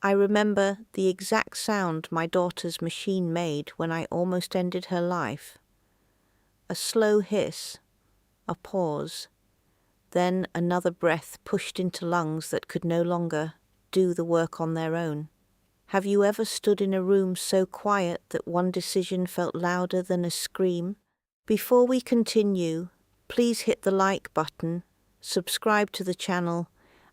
I remember the exact sound my daughter's machine made when I almost ended her life. A slow hiss, a pause, then another breath pushed into lungs that could no longer do the work on their own. Have you ever stood in a room so quiet that one decision felt louder than a scream? Before we continue, please hit the like button, subscribe to the channel,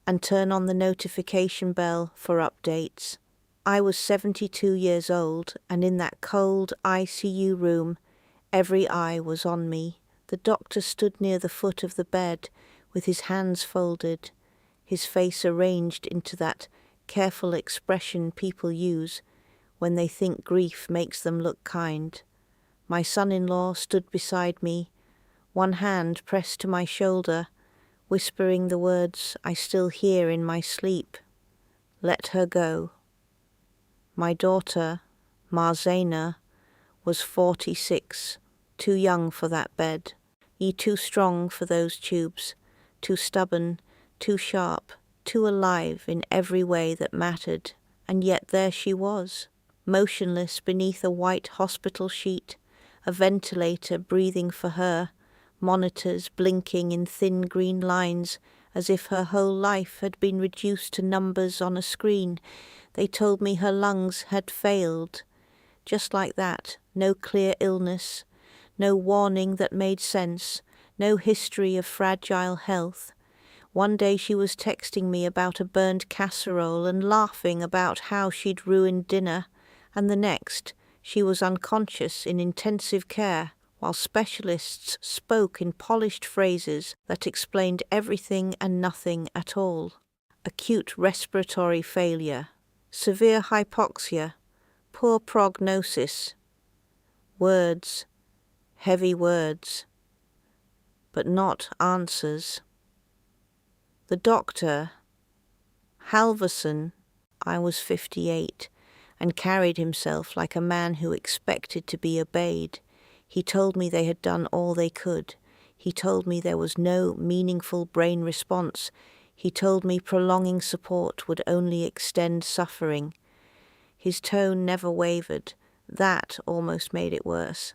and turn on the notification bell for updates. I was 72 years old, and in that cold ICU room, every eye was on me. The doctor stood near the foot of the bed, with his hands folded, his face arranged into that careful expression people use when they think grief makes them look kind. My son-in-law stood beside me, one hand pressed to my shoulder, whispering the words I still hear in my sleep. Let her go. My daughter, Marzena, was 46, too young for that bed, too strong for those tubes, too stubborn, too sharp, too alive in every way that mattered, and yet there she was, motionless beneath a white hospital sheet, a ventilator breathing for her, monitors blinking in thin green lines as if her whole life had been reduced to numbers on a screen. They told me her lungs had failed. Just like that, no clear illness, no warning that made sense, no history of fragile health. One day she was texting me about a burned casserole and laughing about how she'd ruined dinner, and the next, she was unconscious in intensive care, while specialists spoke in polished phrases that explained everything and nothing at all. Acute respiratory failure, severe hypoxia, poor prognosis. Words, heavy words, but not answers. The doctor, Halverson, I was 58, and carried himself like a man who expected to be obeyed. He told me they had done all they could. He told me there was no meaningful brain response. He told me prolonging support would only extend suffering. His tone never wavered. That almost made it worse.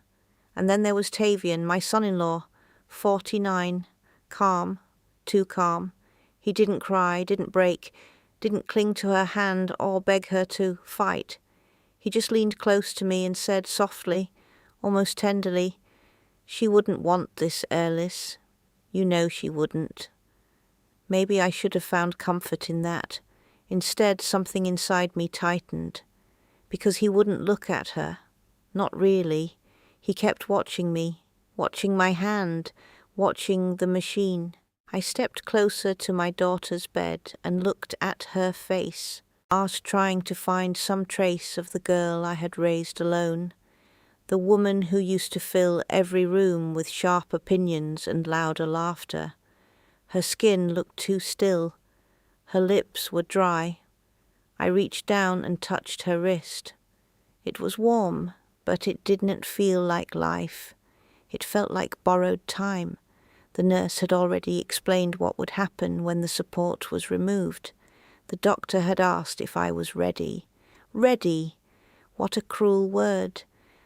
And then there was Tavian, my son-in-law, 49, calm, too calm. He didn't cry, didn't break, didn't cling to her hand or beg her to fight. He just leaned close to me and said softly, almost tenderly, "She wouldn't want this, Earlis. You know she wouldn't." Maybe I should have found comfort in that. Instead, something inside me tightened. Because he wouldn't look at her. Not really. He kept watching me, watching my hand, watching the machine. I stepped closer to my daughter's bed and looked at her face, trying to find some trace of the girl I had raised alone, the woman who used to fill every room with sharp opinions and louder laughter. Her skin looked too still. Her lips were dry. I reached down and touched her wrist. It was warm, but it didn't feel like life. It felt like borrowed time. The nurse had already explained what would happen when the support was removed. The doctor had asked if I was ready. Ready! What a cruel word.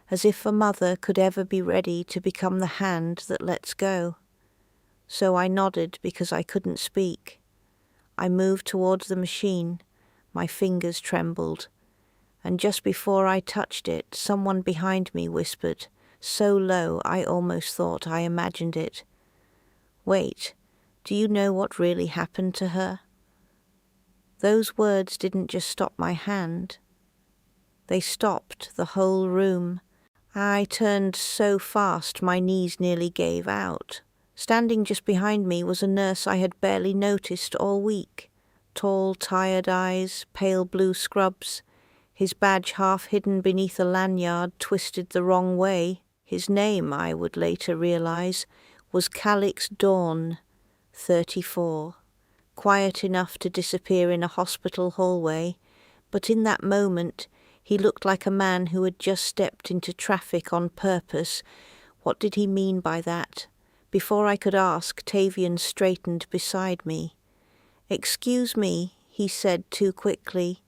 As if a mother could ever be ready to become the hand that lets go. So I nodded because I couldn't speak. I moved towards the machine. My fingers trembled. And just before I touched it, someone behind me whispered, so low I almost thought I imagined it. "Wait, do you know what really happened to her?" Those words didn't just stop my hand. They stopped the whole room. I turned so fast my knees nearly gave out. Standing just behind me was a nurse I had barely noticed all week. Tall, tired eyes, pale blue scrubs, his badge half hidden beneath a lanyard twisted the wrong way. His name, I would later realize, was Calix Dawn, 34, quiet enough to disappear in a hospital hallway, but in that moment he looked like a man who had just stepped into traffic on purpose. What did he mean by that? Before I could ask, Tavian straightened beside me. "Excuse me," he said too quickly.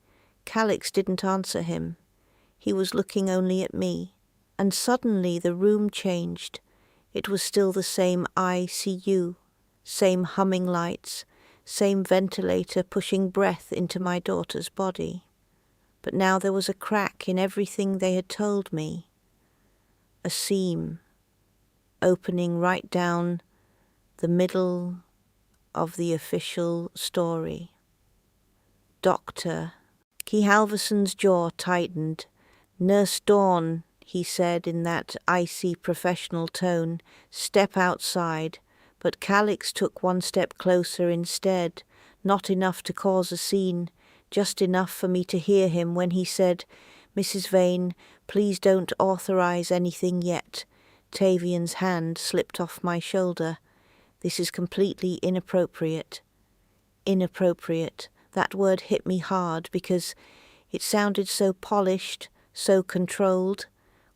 Calix didn't answer him. He was looking only at me. And suddenly the room changed. It was still the same ICU, same humming lights, same ventilator pushing breath into my daughter's body. But now there was a crack in everything they had told me. A seam, opening right down the middle of the official story. Doctor. Key Halverson's jaw tightened. Nurse Dawn, he said in that icy professional tone, step outside, but Calix took one step closer instead, not enough to cause a scene, just enough for me to hear him when he said, Mrs. Vane, please don't authorize anything yet. Tavian's hand slipped off my shoulder. This is completely inappropriate. Inappropriate. That word hit me hard because it sounded so polished, so controlled.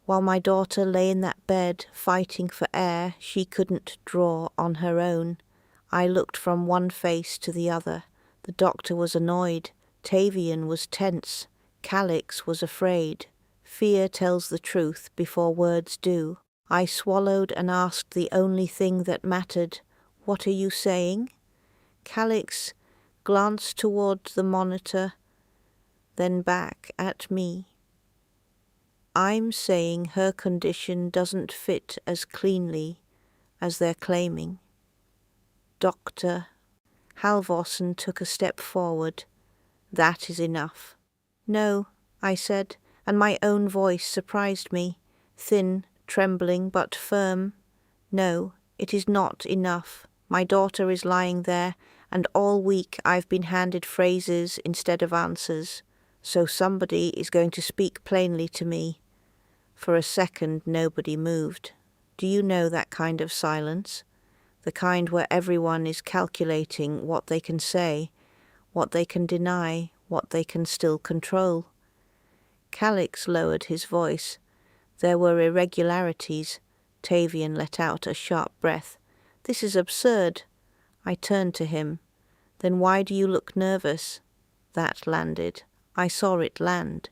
While my daughter lay in that bed, fighting for air she couldn't draw on her own, I looked from one face to the other. The doctor was annoyed. Tavian was tense. Calix was afraid. Fear tells the truth before words do. I swallowed and asked the only thing that mattered. What are you saying? Calix glanced toward the monitor, then back at me. I'm saying her condition doesn't fit as cleanly as they're claiming. Doctor. Halvorsen took a step forward. That is enough. No, I said, and my own voice surprised me, thin, trembling, but firm. No, it is not enough. My daughter is lying there, and all week I've been handed phrases instead of answers, so somebody is going to speak plainly to me. For a second nobody moved. Do you know that kind of silence? The kind where everyone is calculating what they can say, what they can deny, what they can still control. Calix lowered his voice. There were irregularities. Tavian let out a sharp breath. This is absurd. I turned to him. Then why do you look nervous? That landed. I saw it land.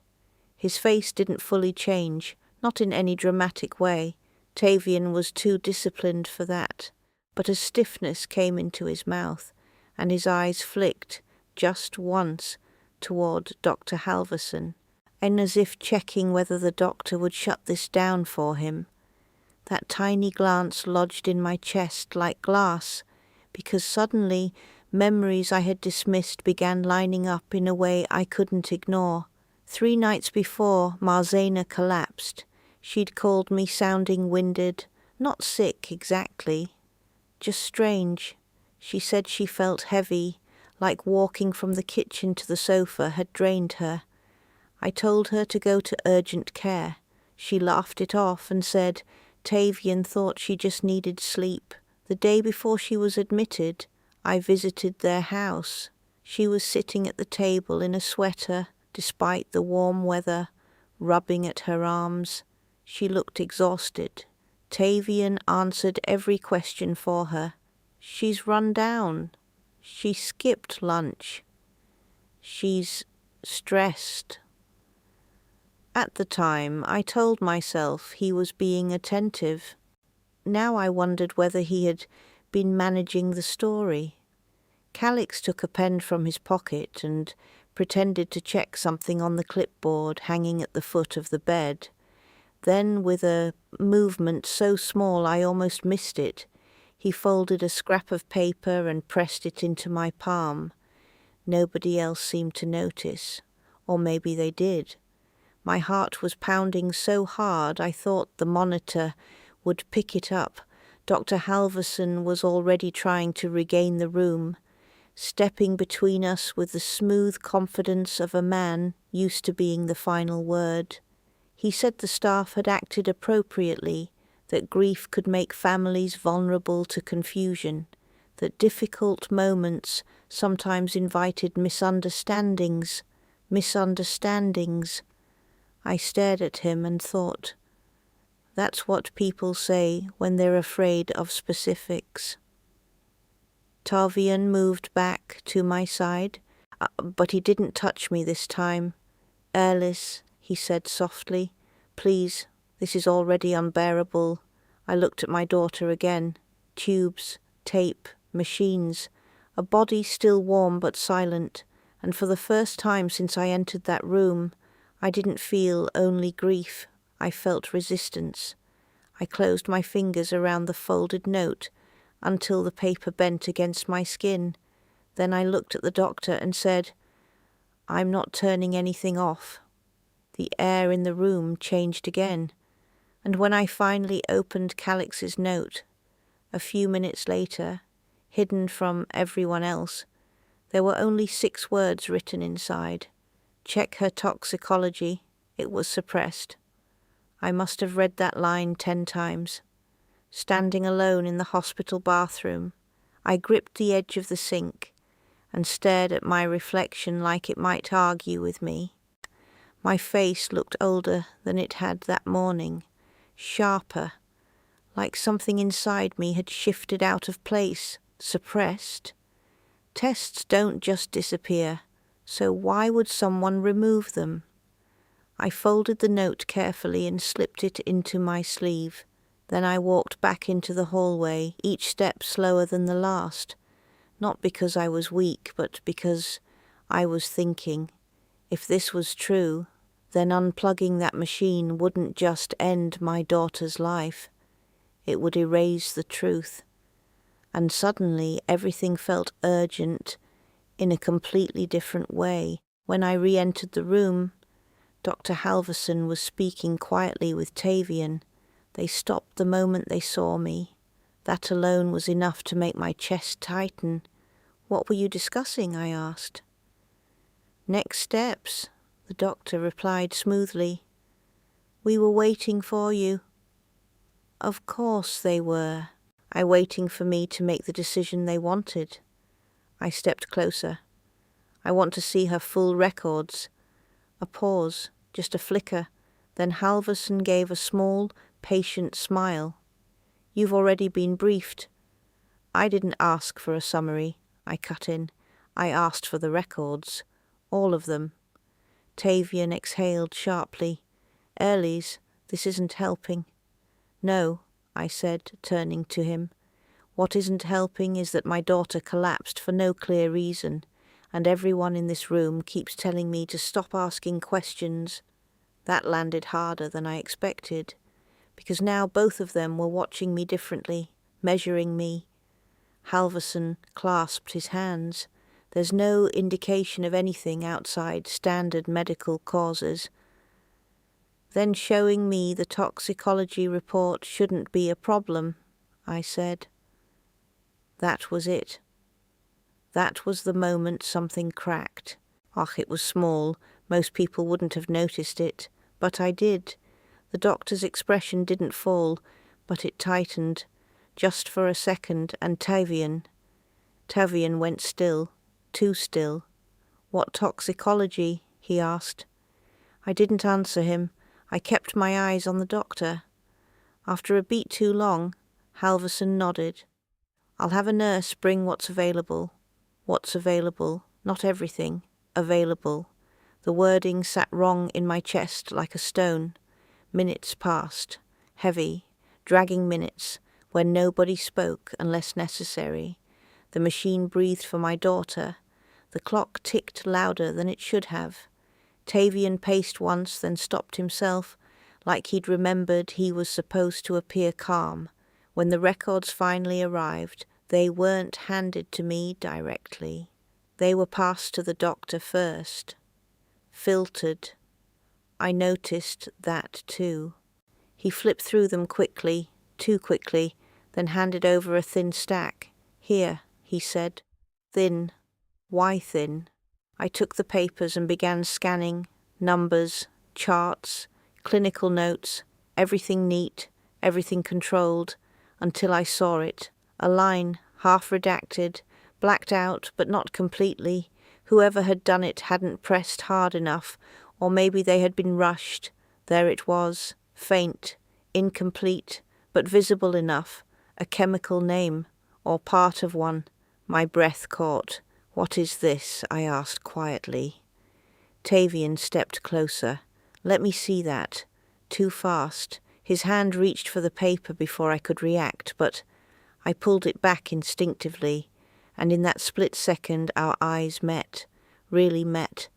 His face didn't fully change, not in any dramatic way. Tavian was too disciplined for that. But a stiffness came into his mouth, and his eyes flicked, just once, toward Dr. Halvorsen, and as if checking whether the doctor would shut this down for him. That tiny glance lodged in my chest like glass, because suddenly memories I had dismissed began lining up in a way I couldn't ignore. 3 nights before, Marzena collapsed. She'd called me sounding winded, not sick exactly, just strange. She said she felt heavy, like walking from the kitchen to the sofa had drained her. I told her to go to urgent care. She laughed it off and said Tavian thought she just needed sleep. The day before she was admitted, I visited their house. She was sitting at the table in a sweater, despite the warm weather, rubbing at her arms. She looked exhausted. Tavian answered every question for her. She's run down. She skipped lunch. She's stressed. At the time, I told myself he was being attentive. Now I wondered whether he had been managing the story. Calix took a pen from his pocket and pretended to check something on the clipboard hanging at the foot of the bed. Then, with a movement so small I almost missed it, he folded a scrap of paper and pressed it into my palm. Nobody else seemed to notice, or maybe they did. My heart was pounding so hard I thought the monitor would pick it up. Dr. Halvorsen was already trying to regain the room, stepping between us with the smooth confidence of a man used to being the final word. He said the staff had acted appropriately, that grief could make families vulnerable to confusion, that difficult moments sometimes invited misunderstandings. I stared at him and thought, that's what people say when they're afraid of specifics. Tavian moved back to my side, but he didn't touch me this time. Alice, he said softly, please, this is already unbearable. I looked at my daughter again. Tubes, tape, machines, a body still warm but silent, and for the first time since I entered that room, I didn't feel only grief, I felt resistance. I closed my fingers around the folded note until the paper bent against my skin. Then I looked at the doctor and said, I'm not turning anything off. The air in the room changed again, and when I finally opened Calix's note, a few minutes later, hidden from everyone else, there were only 6 words written inside. Check her toxicology. It was suppressed. I must have read that line 10 times. Standing alone in the hospital bathroom, I gripped the edge of the sink and stared at my reflection like it might argue with me. My face looked older than it had that morning, sharper, like something inside me had shifted out of place, suppressed. Tests don't just disappear, so why would someone remove them? I folded the note carefully and slipped it into my sleeve. Then I walked back into the hallway, each step slower than the last, not because I was weak, but because I was thinking. If this was true, then unplugging that machine wouldn't just end my daughter's life. It would erase the truth. And suddenly everything felt urgent in a completely different way. When I re-entered the room, Dr. Halverson was speaking quietly with Tavian. They stopped the moment they saw me. That alone was enough to make my chest tighten. What were you discussing? I asked. Next steps, the doctor replied smoothly. We were waiting for you. Of course they were. Waiting for me to make the decision they wanted. I stepped closer. I want to see her full records. A pause, just a flicker. Then Halverson gave a small, patient smile. You've already been briefed. I didn't ask for a summary, I cut in. I asked for the records. All of them. Tavian exhaled sharply. Earlies, this isn't helping. No, I said, turning to him. What isn't helping is that my daughter collapsed for no clear reason, and everyone in this room keeps telling me to stop asking questions. That landed harder than I expected, because now both of them were watching me differently, measuring me. Halverson clasped his hands. There's no indication of anything outside standard medical causes. Then showing me the toxicology report shouldn't be a problem, I said. That was it. That was the moment something cracked. It was small. Most people wouldn't have noticed it, but I did. The doctor's expression didn't fall, but it tightened, just for a second, and Tavian went still, too still. What toxicology? He asked. I didn't answer him. I kept my eyes on the doctor. After a beat too long, Halverson nodded. I'll have a nurse bring what's available. What's available? Not everything. Available. The wording sat wrong in my chest like a stone. Minutes passed. Heavy, dragging minutes, when nobody spoke unless necessary. The machine breathed for my daughter. The clock ticked louder than it should have. Tavian paced once, then stopped himself, like he'd remembered he was supposed to appear calm. When the records finally arrived, they weren't handed to me directly. They were passed to the doctor first. Filtered. I noticed that too. He flipped through them quickly, too quickly, then handed over a thin stack. Here, he said. Thin. Why thin? I took the papers and began scanning. Numbers, charts, clinical notes, everything neat, everything controlled, until I saw it. A line, half redacted, blacked out but not completely. Whoever had done it hadn't pressed hard enough, or maybe they had been rushed. There it was, faint, incomplete, but visible enough. A chemical name, or part of one. My breath caught. What is this? I asked quietly. Tavian stepped closer. Let me see that. Too fast. His hand reached for the paper before I could react, but I pulled it back instinctively, and in that split second our eyes met, really met,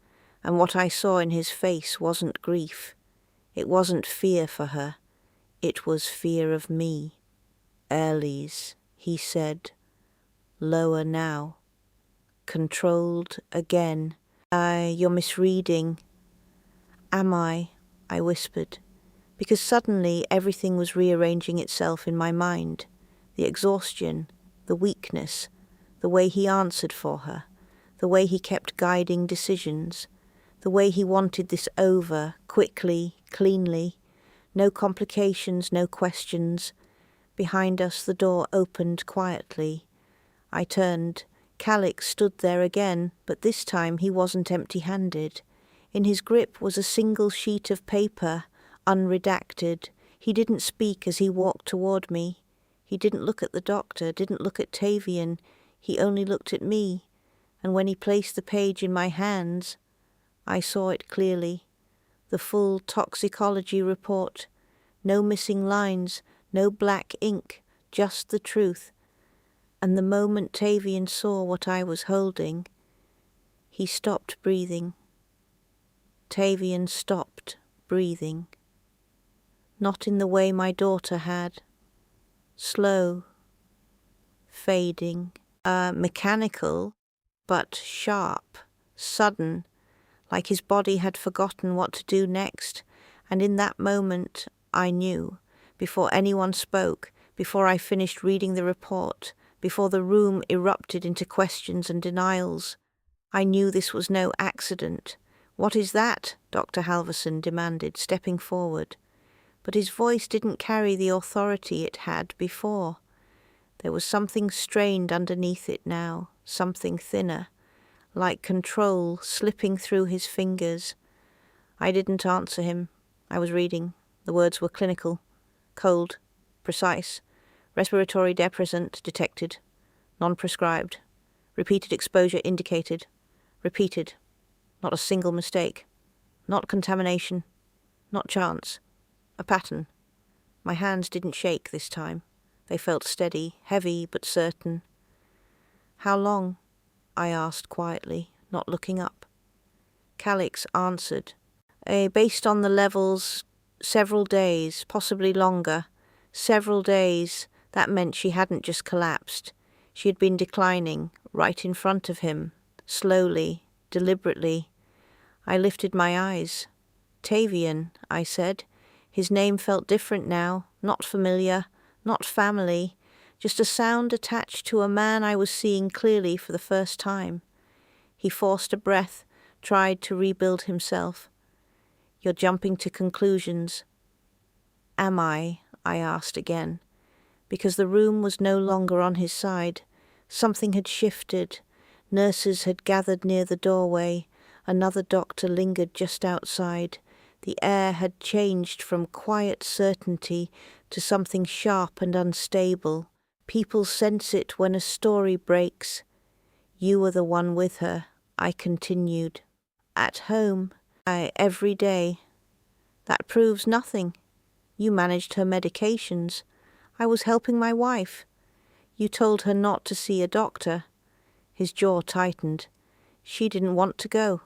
and what I saw in his face wasn't grief. It wasn't fear for her. It was fear of me. Elise, he said, lower now. Controlled again. You're misreading. Am I whispered, because suddenly everything was rearranging itself in my mind. The exhaustion, the weakness, the way he answered for her, the way he kept guiding decisions, the way he wanted this over, quickly, cleanly, no complications, no questions. Behind us the door opened quietly. I turned. Calix stood there again, but this time he wasn't empty-handed. In his grip was a single sheet of paper, unredacted. He didn't speak as he walked toward me. He didn't look at the doctor, didn't look at Tavian. He only looked at me, and when he placed the page in my hands, I saw it clearly. The full toxicology report. No missing lines, no black ink, just the truth. And the moment Tavian saw what I was holding, he stopped breathing. Tavian stopped breathing. Not in the way my daughter had. Slow, fading, mechanical, but sharp, sudden, like his body had forgotten what to do next. And in that moment I knew, before anyone spoke, before I finished reading the report, before the room erupted into questions and denials, I knew this was no accident. What is that? Dr. Halverson demanded, stepping forward. But his voice didn't carry the authority it had before. There was something strained underneath it now, something thinner, like control slipping through his fingers. I didn't answer him. I was reading. The words were clinical, cold, precise. Respiratory depressant detected. Non-prescribed. Repeated exposure indicated. Repeated. Not a single mistake. Not contamination. Not chance. A pattern. My hands didn't shake this time. They felt steady, heavy but certain. How long? I asked quietly, not looking up. Calix answered. Based on the levels, several days, possibly longer. Several days. That meant she hadn't just collapsed. She had been declining, right in front of him, slowly, deliberately. I lifted my eyes. Tavian, I said. His name felt different now, not familiar, not family, just a sound attached to a man I was seeing clearly for the first time. He forced a breath, tried to rebuild himself. You're jumping to conclusions. Am I asked again. Because the room was no longer on his side. Something had shifted. Nurses had gathered near the doorway. Another doctor lingered just outside. The air had changed from quiet certainty to something sharp and unstable. People sense it when a story breaks. You were the one with her, I continued. At home, every day. That proves nothing. You managed her medications. I was helping my wife. You told her not to see a doctor. His jaw tightened. She didn't want to go.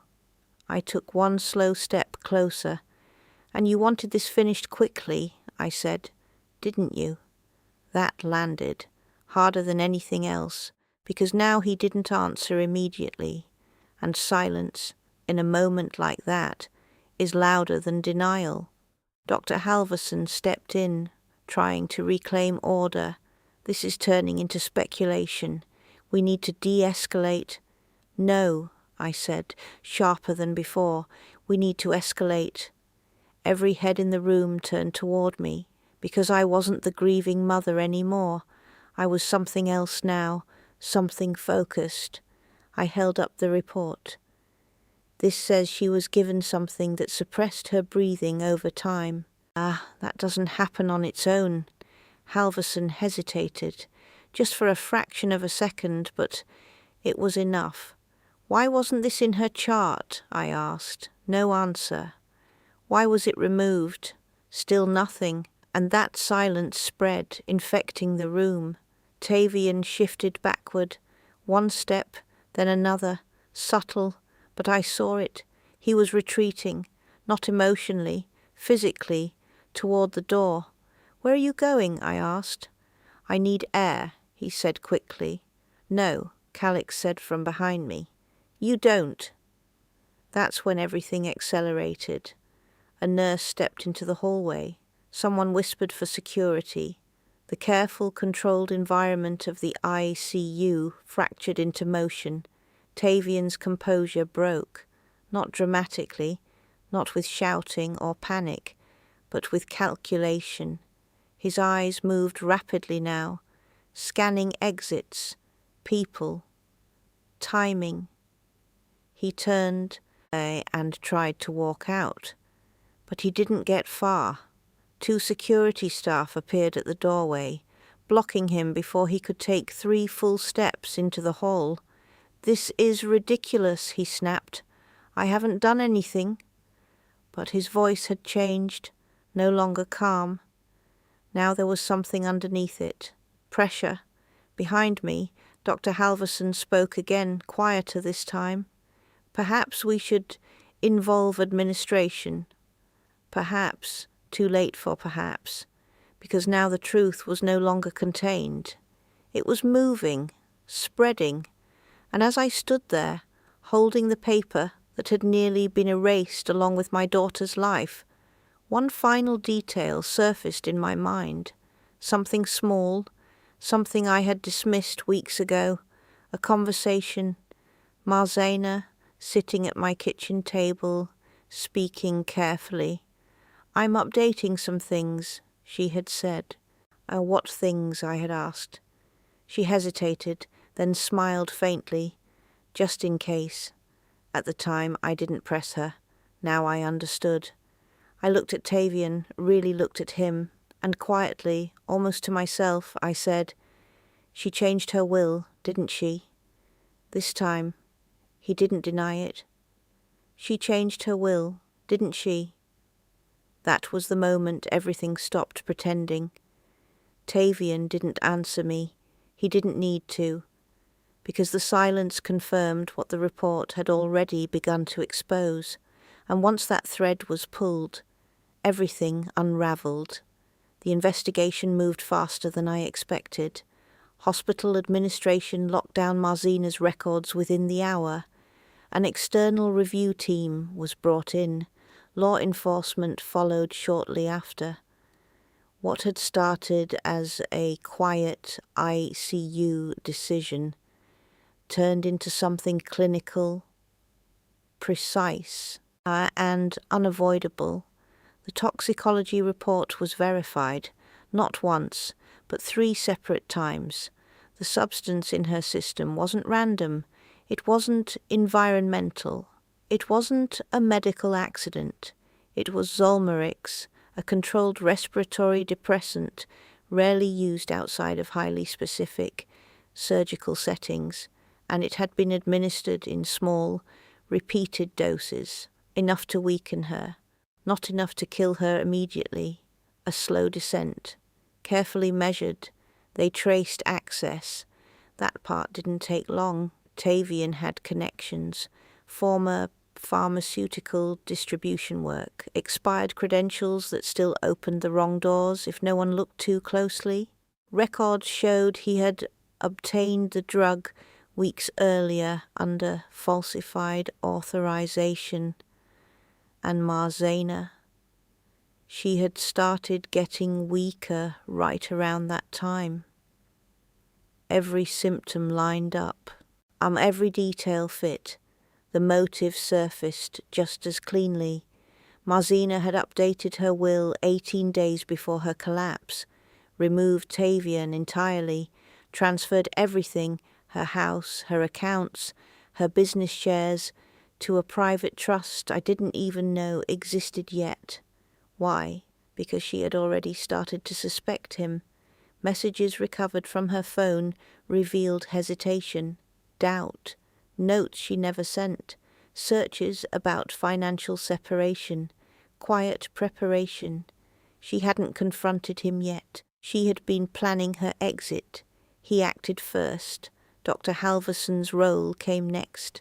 I took one slow step closer. And you wanted this finished quickly, I said, didn't you? That landed, harder than anything else, because now he didn't answer immediately, and silence, in a moment like that, is louder than denial. Dr. Halverson stepped in, trying to reclaim order. This is turning into speculation. We need to de-escalate. No, I said, sharper than before. We need to escalate. Every head in the room turned toward me, because I wasn't the grieving mother anymore. I was something else now, something focused. I held up the report. This says she was given something that suppressed her breathing over time. That doesn't happen on its own. Halverson hesitated, just for a fraction of a second, but it was enough. Why wasn't this in her chart? I asked. No answer. Why was it removed? Still nothing, and that silence spread, infecting the room. Tavian shifted backward, one step, then another, subtle, but I saw it. He was retreating, not emotionally, physically, toward the door. Where are you going? I asked. I need air, he said quickly. No, Calix said from behind me. You don't. That's when everything accelerated. A nurse stepped into the hallway. Someone whispered for security. The careful, controlled environment of the ICU fractured into motion. Tavian's composure broke, not dramatically, not with shouting or panic, but with calculation. His eyes moved rapidly now, scanning exits, people, timing. He turned away and tried to walk out, but he didn't get far. 2 security staff appeared at the doorway, blocking him before he could take 3 full steps into the hall. This is ridiculous, he snapped. I haven't done anything. But his voice had changed, no longer calm. Now there was something underneath it. Pressure. Behind me, Dr. Halverson spoke again, quieter this time. Perhaps we should involve administration. Perhaps, too late for perhaps, because now the truth was no longer contained. It was moving, spreading, and as I stood there, holding the paper that had nearly been erased along with my daughter's life, one final detail surfaced in my mind. Something small, something I had dismissed weeks ago, a conversation. Marzena, sitting at my kitchen table, speaking carefully. I'm updating some things, she had said. What things? I had asked. She hesitated, then smiled faintly, just in case. At the time, I didn't press her. Now I understood. I looked at Tavian, really looked at him, and quietly, almost to myself, I said, She changed her will, didn't she? This time, he didn't deny it. She changed her will, didn't she? That was the moment everything stopped pretending. Tavian didn't answer me. He didn't need to, because the silence confirmed what the report had already begun to expose, and once that thread was pulled, everything unravelled. The investigation moved faster than I expected. Hospital administration locked down Marzena's records within the hour. An external review team was brought in. Law enforcement followed shortly after. What had started as a quiet ICU decision turned into something clinical, precise, and unavoidable. The toxicology report was verified, not once, but 3 separate times. The substance in her system wasn't random. It wasn't environmental. It wasn't a medical accident. It was Zolmerix, a controlled respiratory depressant rarely used outside of highly specific surgical settings, and it had been administered in small, repeated doses, enough to weaken her, not enough to kill her immediately. A slow descent, carefully measured. They traced access. That part didn't take long. Tavian had connections, former pharmaceutical distribution work, expired credentials that still opened the wrong doors if no one looked too closely. Records showed he had obtained the drug weeks earlier under falsified authorization. And Marzena, she had started getting weaker right around that time. Every symptom lined up. Every detail fit. The motive surfaced just as cleanly. Marzena had updated her will 18 days before her collapse, removed Tavian entirely, transferred everything, her house, her accounts, her business shares, to a private trust I didn't even know existed yet. Why? Because she had already started to suspect him. Messages recovered from her phone revealed hesitation, doubt, notes she never sent, searches about financial separation, quiet preparation. She hadn't confronted him yet. She had been planning her exit. He acted first. Dr. Halverson's role came next,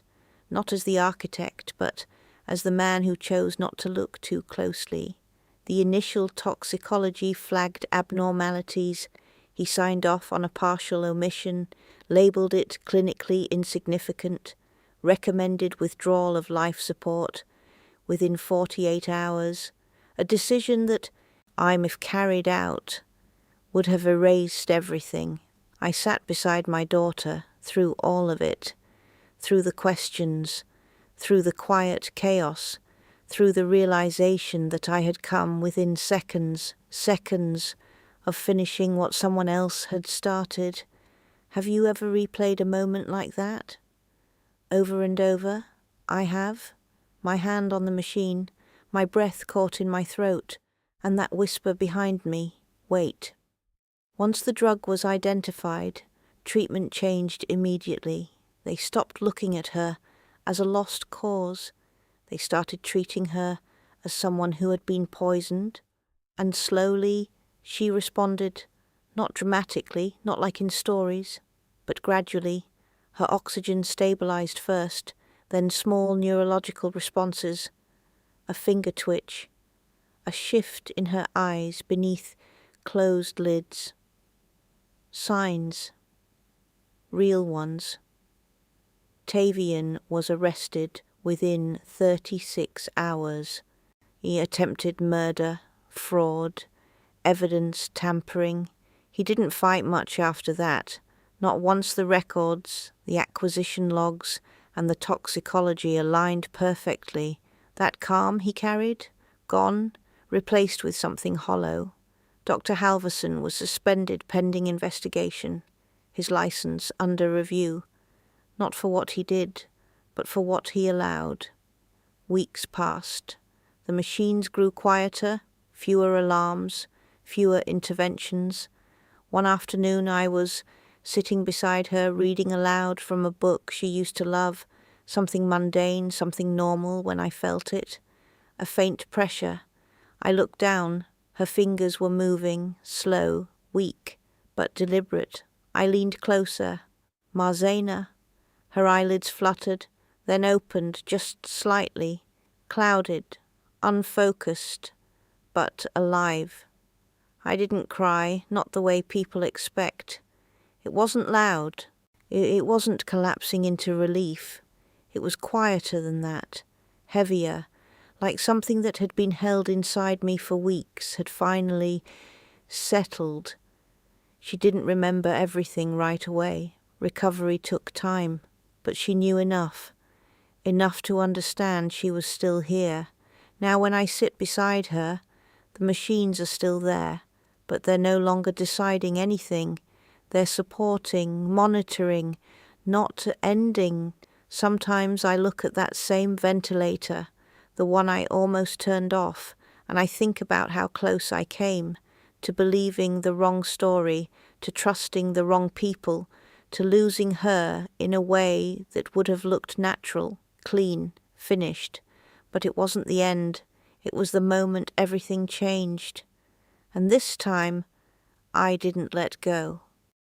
not as the architect, but as the man who chose not to look too closely. The initial toxicology flagged abnormalities. He signed off on a partial omission, labelled it clinically insignificant, recommended withdrawal of life support within 48 hours, a decision that, if carried out, would have erased everything. I sat beside my daughter through all of it, through the questions, through the quiet chaos, through the realization that I had come within seconds of finishing what someone else had started. Have you ever replayed a moment like that? Over and over? I have. My hand on the machine, my breath caught in my throat, and that whisper behind me, wait. Once the drug was identified, treatment changed immediately. They stopped looking at her as a lost cause. They started treating her as someone who had been poisoned, and slowly she responded, not dramatically, not like in stories, but gradually. Her oxygen stabilized first, then small neurological responses, a finger twitch, a shift in her eyes beneath closed lids. Signs, real ones. Tavian was arrested within 36 hours. He attempted murder, fraud, evidence tampering. He didn't fight much after that. Not once the records, the acquisition logs, and the toxicology aligned perfectly. That calm he carried, gone, replaced with something hollow. Dr. Halverson was suspended pending investigation, his license under review, not for what he did, but for what he allowed. Weeks passed. The machines grew quieter, fewer alarms, fewer interventions. One afternoon I was sitting beside her reading aloud from a book she used to love, something mundane, something normal when I felt it. A faint pressure. I looked down. Her fingers were moving, slow, weak, but deliberate. I leaned closer. Marzena. Her eyelids fluttered, then opened just slightly, clouded, unfocused, but alive. I didn't cry, not the way people expect. It wasn't loud. It wasn't collapsing into relief. It was quieter than that, heavier, like something that had been held inside me for weeks had finally settled. She didn't remember everything right away. Recovery took time, but she knew enough to understand she was still here. Now when I sit beside her, the machines are still there, but they're no longer deciding anything. They're supporting, monitoring, not ending. Sometimes I look at that same ventilator, the one I almost turned off, and I think about how close I came to believing the wrong story, to trusting the wrong people, to losing her in a way that would have looked natural, clean, finished. But it wasn't the end. It was the moment everything changed. And this time, I didn't let go.